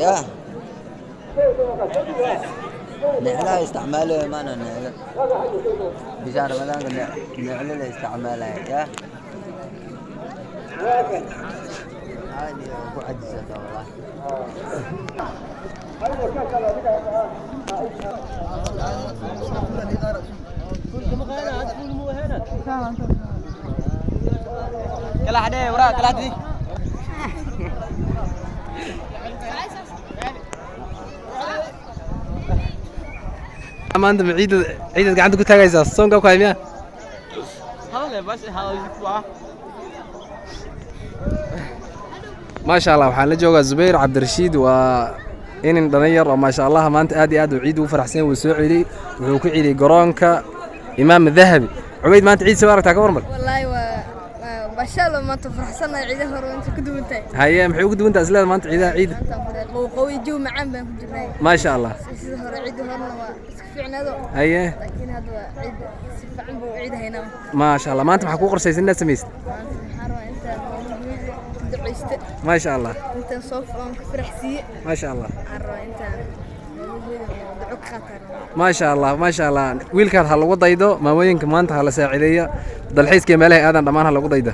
يا نعلة استعماله ما أنا نعلة بشهر رمضان نعلة استعمالها يا عادي أبو عجزة والله. كلا حدا وراك كلا حدا maanta ma ciidad gacanta ku taagaysaa soonka ku haymiya maasha allah waxaan la joogaa Zubayr Cabdirashiid waa inin dhalinyar oo maasha allah maanta aad iyo aad uu ciid u faraxsan yahay soo celiyay wuxuu ku celiyay garoonka Imaam Dahabi Ubayd maanta ciid soo aragtaa ka warmar wallahi ما شاء الله ما تفرحسنا عيدها هرو انت كدوبنتاي هيا محي ugu duwanta isla maanta ciidaha ciid قوي جو معان بان كجرناي ما شاء الله سيده هرو عيد هرنا waa iska fiicnaado هيا laakiin hada ciid si fiican buu ciid hayna ما شاء الله maanta waxa ku qorshaysan inaad sameeysid ما شاء الله انت صوف aan ku faraxsiye ما شاء الله انت ما شاء الله ما شاء الله wiilkaan ha lagu daydo maamooyinka maanta ha la saacideeyo dalxiiska meelaha aadan dhamaan ha lagu daydo